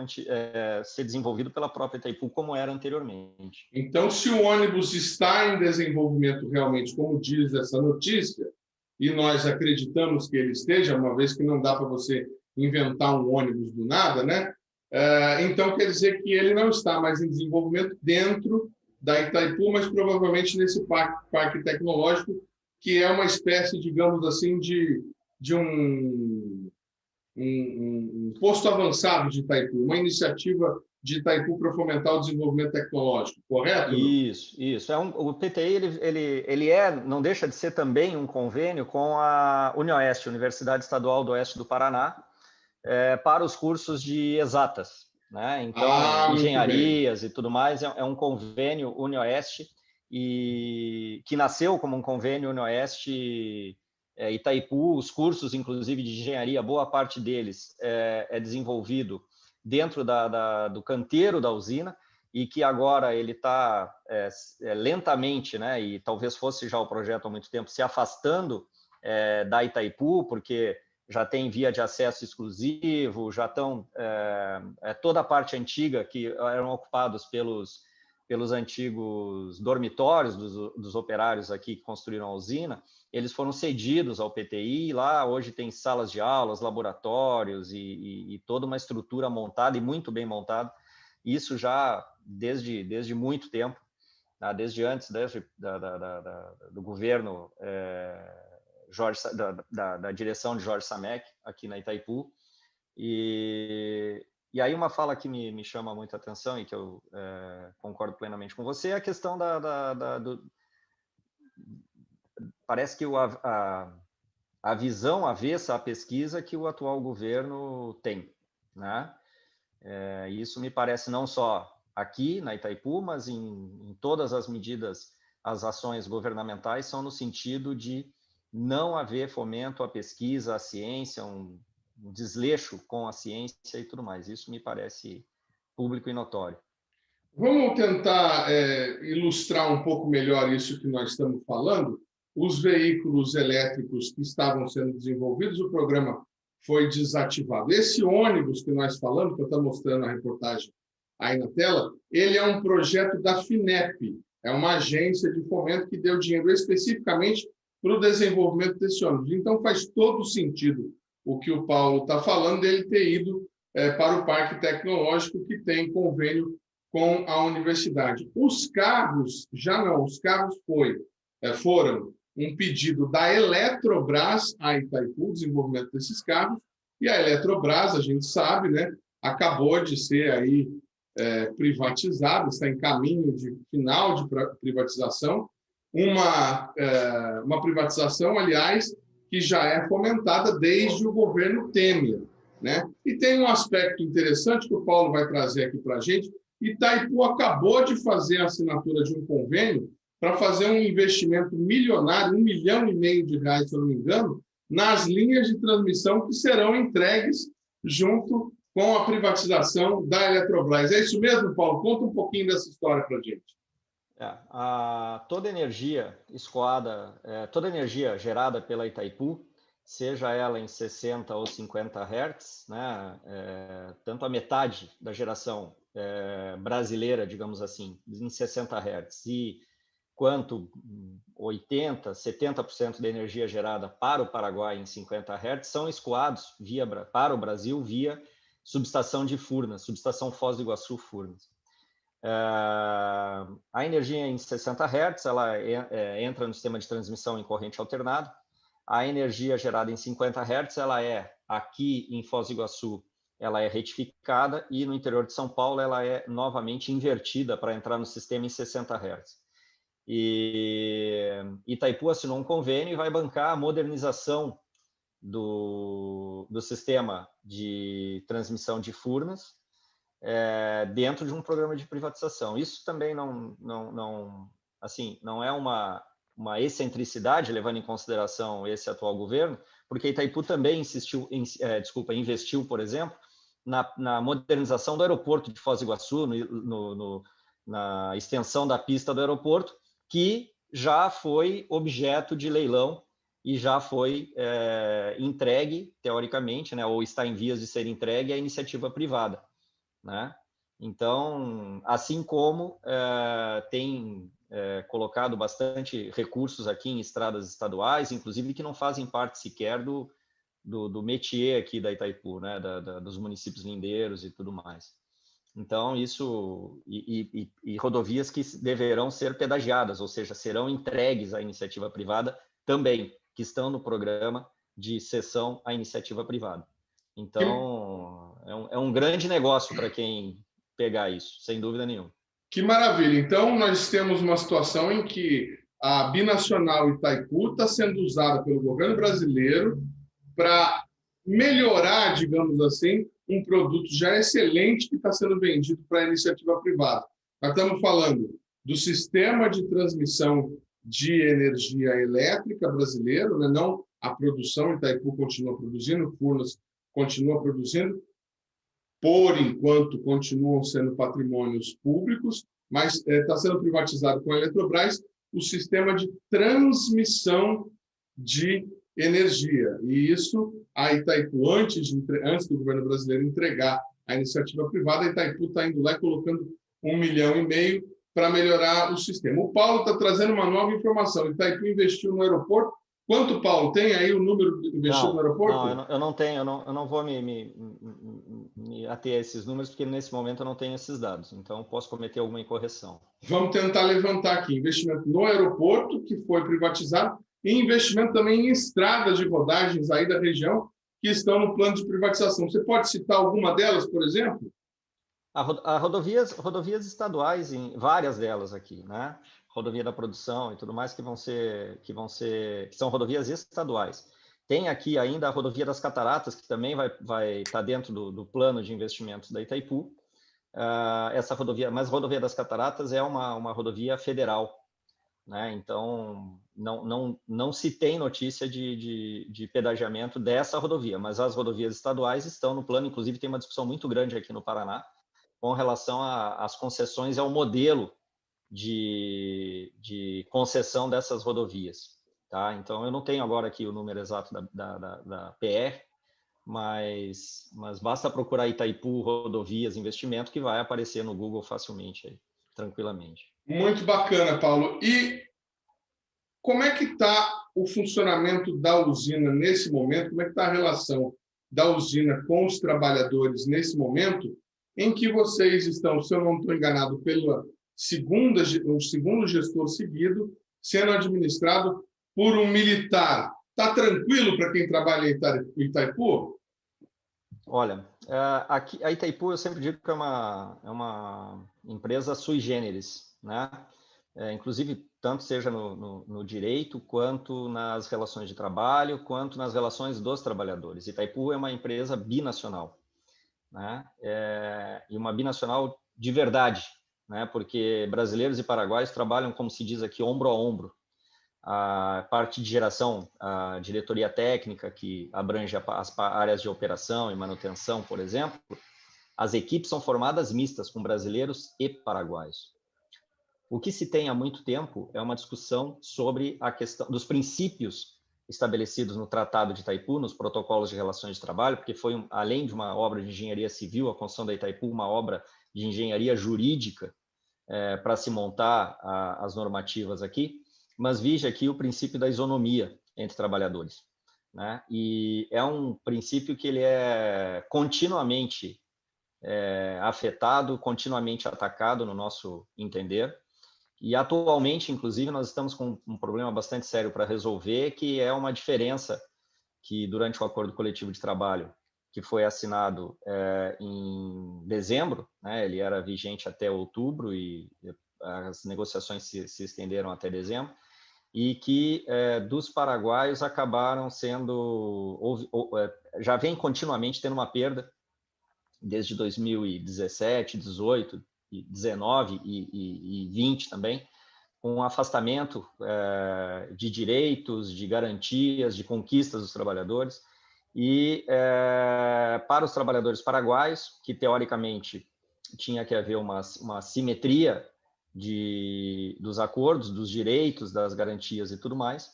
desenvolvido pela própria Itaipu como era anteriormente. Então, se o ônibus está em desenvolvimento realmente, como diz essa notícia, e nós acreditamos que ele esteja, uma vez que não dá para você inventar um ônibus do nada, né? Então, quer dizer que ele não está mais em desenvolvimento dentro da Itaipu, mas provavelmente nesse parque tecnológico, que é uma espécie, digamos assim, de um posto avançado de Itaipu, uma iniciativa de Itaipu para fomentar o desenvolvimento tecnológico, correto? Isso. O PTI ele não deixa de ser também um convênio com a UniOeste, Universidade Estadual do Oeste do Paraná, para os cursos de exatas, né? Então, engenharias e tudo mais, é um convênio UniOeste, e que nasceu como um convênio UniOeste Itaipu. Os cursos, inclusive, de engenharia, boa parte deles é desenvolvido dentro do canteiro da usina, e que agora ele está lentamente, né, e talvez fosse já o projeto há muito tempo, se afastando da Itaipu, porque já tem via de acesso exclusivo, já estão toda a parte antiga que eram ocupados pelos antigos dormitórios dos operários aqui que construíram a usina. Eles foram cedidos ao PTI, lá hoje tem salas de aulas, laboratórios e toda uma estrutura montada e muito bem montada. Isso já desde muito tempo, desde antes do governo da direção de Jorge Samek, aqui na Itaipu. E aí uma fala que me chama muita atenção e que eu concordo plenamente com você é a questão parece que a visão avessa à pesquisa que o atual governo tem, né? Isso me parece não só aqui na Itaipu, mas em todas as medidas, as ações governamentais são no sentido de não haver fomento à pesquisa, à ciência, um desleixo com a ciência e tudo mais. Isso me parece público e notório. Vamos tentar ilustrar um pouco melhor isso que nós estamos falando. Os veículos elétricos que estavam sendo desenvolvidos, o programa foi desativado. Esse ônibus que nós falamos, que eu estou mostrando a reportagem aí na tela, ele é um projeto da FINEP, é uma agência de fomento que deu dinheiro especificamente para o desenvolvimento desse ônibus. Então, faz todo sentido o que o Paulo está falando, dele ter ido para o Parque Tecnológico, que tem convênio com a universidade. Os carros, já não, os carros foram um pedido da Eletrobras à Itaipu, o desenvolvimento desses carros, e a Eletrobras, a gente sabe, né, acabou de ser aí privatizada, está em caminho de final de privatização, uma privatização, aliás, que já é fomentada desde o governo Temer, né? E tem um aspecto interessante que o Paulo vai trazer aqui para a gente. Itaipu acabou de fazer a assinatura de um convênio para fazer um investimento milionário, R$1,5 milhão, se eu não me engano, nas linhas de transmissão que serão entregues junto com a privatização da Eletrobras. É isso mesmo, Paulo? Conta um pouquinho dessa história para a gente. Toda energia escoada, toda energia gerada pela Itaipu, seja ela em 60 ou 50 Hz, né, tanto a metade da geração brasileira, digamos assim, em 60 Hz, e quanto 80%, 70% da energia gerada para o Paraguai em 50 Hz são escoados para o Brasil via subestação de Furnas, subestação Foz do Iguaçu Furnas. A energia em 60 Hz ela entra no sistema de transmissão em corrente alternada. A energia gerada em 50 Hz ela aqui em Foz do Iguaçu, ela é retificada, e no interior de São Paulo ela é novamente invertida para entrar no sistema em 60 Hz. E Itaipu assinou um convênio e vai bancar a modernização do sistema de transmissão de Furnas dentro de um programa de privatização. Isso também não é uma excentricidade, levando em consideração esse atual governo, porque Itaipu também investiu, por exemplo, na modernização do aeroporto de Foz do Iguaçu, na extensão da pista do aeroporto, que já foi objeto de leilão e já foi entregue, teoricamente, né, ou está em vias de ser entregue à iniciativa privada, né? Então, assim como tem colocado bastante recursos aqui em estradas estaduais, inclusive que não fazem parte sequer do métier aqui da Itaipu, né, dos municípios lindeiros e tudo mais. Então, isso e rodovias que deverão ser pedagiadas, ou seja, serão entregues à iniciativa privada também, que estão no programa de cessão à iniciativa privada. Então, é um grande negócio para quem pegar isso, sem dúvida nenhuma. Que maravilha! Então, nós temos uma situação em que a binacional Itaipu está sendo usada pelo governo brasileiro para melhorar, digamos assim, um produto já excelente que está sendo vendido para a iniciativa privada. Nós estamos falando do sistema de transmissão de energia elétrica brasileiro, né? Não a produção, Itaipu continua produzindo, Furnas continua produzindo, por enquanto continuam sendo patrimônios públicos, mas está sendo privatizado com a Eletrobras o sistema de transmissão de energia. E isso, a Itaipu, antes do governo brasileiro entregar a iniciativa privada, a Itaipu está indo lá e colocando R$1,5 milhão para melhorar o sistema. O Paulo está trazendo uma nova informação. Itaipu investiu no aeroporto. Quanto, Paulo? Tem aí o número investido no aeroporto? Não, eu não tenho. Eu não vou me ater a esses números, porque nesse momento eu não tenho esses dados. Então, posso cometer alguma incorreção. Vamos tentar levantar aqui. Investimento no aeroporto, que foi privatizado, e investimento também em estradas de rodagens aí da região, que estão no plano de privatização. Você pode citar alguma delas, por exemplo? Rodovias estaduais, em várias delas aqui, né? Rodovia da Produção e tudo mais, que são rodovias estaduais. Tem aqui ainda a Rodovia das Cataratas, que também vai estar dentro do plano de investimentos da Itaipu. Essa rodovia, mas a Rodovia das Cataratas é uma rodovia federal, né? Então, não se tem notícia de pedagiamento dessa rodovia, mas as rodovias estaduais estão no plano. Inclusive, tem uma discussão muito grande aqui no Paraná com relação às concessões e ao modelo de concessão dessas rodovias. Tá? Então, eu não tenho agora aqui o número exato da PR, mas basta procurar Itaipu, rodovias, investimento, que vai aparecer no Google facilmente, aí, tranquilamente. Muito bacana, Paulo. E como é que está o funcionamento da usina nesse momento? Como é que está a relação da usina com os trabalhadores nesse momento em que vocês estão, se eu não estou enganado, pelo segundo gestor seguido, sendo administrado por um militar? Está tranquilo para quem trabalha em Itaipu? Olha, aqui, a Itaipu eu sempre digo que é uma empresa sui generis, né? Inclusive, tanto seja no direito, quanto nas relações de trabalho, quanto nas relações dos trabalhadores. Itaipu é uma empresa binacional, né? E uma binacional de verdade, né? Porque brasileiros e paraguaios trabalham, como se diz aqui, ombro a ombro. A parte de geração, a diretoria técnica, que abrange as áreas de operação e manutenção, por exemplo, as equipes são formadas mistas, com brasileiros e paraguaios. O que se tem há muito tempo é uma discussão sobre a questão dos princípios estabelecidos no Tratado de Itaipu, nos protocolos de relações de trabalho, porque foi, além de uma obra de engenharia civil, a construção da Itaipu, uma obra de engenharia jurídica para se montar as normativas aqui, mas vige aqui o princípio da isonomia entre trabalhadores, né? E é um princípio que ele é continuamente afetado, continuamente atacado no nosso entender, e atualmente, inclusive, nós estamos com um problema bastante sério para resolver, que é uma diferença que, durante o acordo coletivo de trabalho, que foi assinado em dezembro, né, ele era vigente até outubro e as negociações se estenderam até dezembro, e que dos paraguaios acabaram sendo, já vem continuamente tendo uma perda, desde 2017, 18, 19 e 20 também, com um afastamento de direitos, de garantias, de conquistas dos trabalhadores, e para os trabalhadores paraguaios, que teoricamente tinha que haver uma simetria dos acordos, dos direitos, das garantias e tudo mais,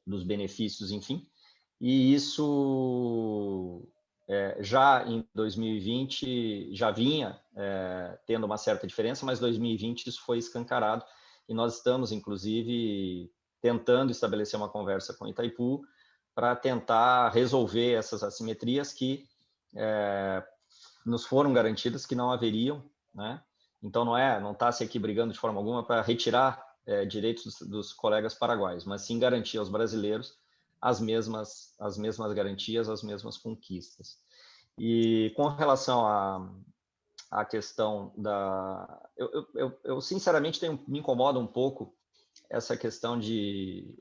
dos benefícios, enfim, e isso já em 2020 já vinha tendo uma certa diferença, mas 2020 isso foi escancarado, e nós estamos, inclusive, tentando estabelecer uma conversa com Itaipu para tentar resolver essas assimetrias que nos foram garantidas, que não haveriam, né? Então não está se aqui brigando de forma alguma para retirar direitos dos colegas paraguaios, mas sim garantir aos brasileiros as mesmas garantias, as mesmas conquistas. E com relação à questão da... Eu sinceramente me incomoda um pouco essa questão de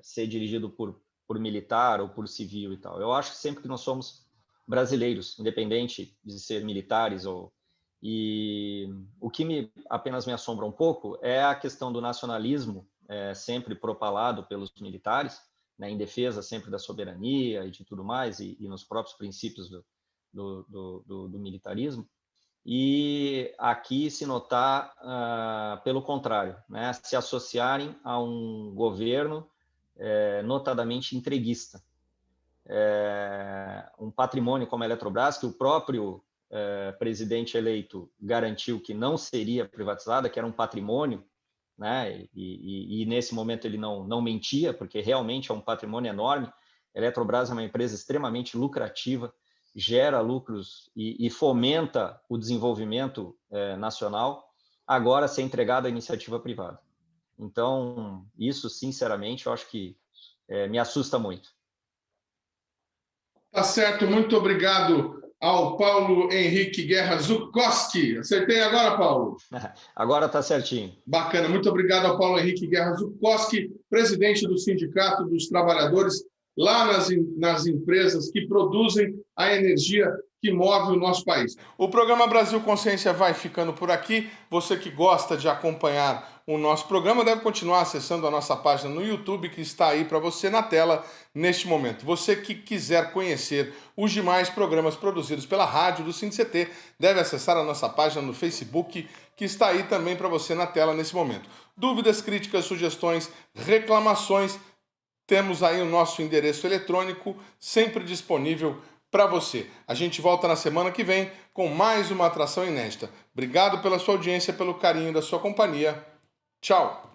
ser dirigido por militar ou por civil e tal. Eu acho que sempre que nós somos brasileiros, independente de ser militares e o que apenas me assombra um pouco é a questão do nacionalismo sempre propalado pelos militares, né, em defesa sempre da soberania e de tudo mais, e nos próprios princípios do militarismo, e aqui se notar, pelo contrário, né, se associarem a um governo notadamente entreguista. Um patrimônio como a Eletrobras, que o próprio presidente eleito garantiu que não seria privatizada, que era um patrimônio, né? E nesse momento ele não mentia, porque realmente é um patrimônio enorme. A Eletrobras é uma empresa extremamente lucrativa, gera lucros e fomenta o desenvolvimento nacional, agora ser entregada à iniciativa privada. Então, isso, sinceramente, eu acho que me assusta muito. Tá certo, muito obrigado ao Paulo Henrique Guerra Zukoski. Acertei agora, Paulo? Agora está certinho. Bacana, muito obrigado ao Paulo Henrique Guerra Zukoski, presidente do Sindicato dos Trabalhadores, lá nas empresas que produzem a energia que move o nosso país. O programa Brasil Consciência vai ficando por aqui. Você que gosta de acompanhar o nosso programa deve continuar acessando a nossa página no YouTube, que está aí para você na tela neste momento. Você que quiser conhecer os demais programas produzidos pela rádio do SINDCT deve acessar a nossa página no Facebook, que está aí também para você na tela nesse momento. Dúvidas, críticas, sugestões, reclamações, temos aí o nosso endereço eletrônico sempre disponível para você. A gente volta na semana que vem com mais uma atração inédita. Obrigado pela sua audiência, pelo carinho da sua companhia. Tchau!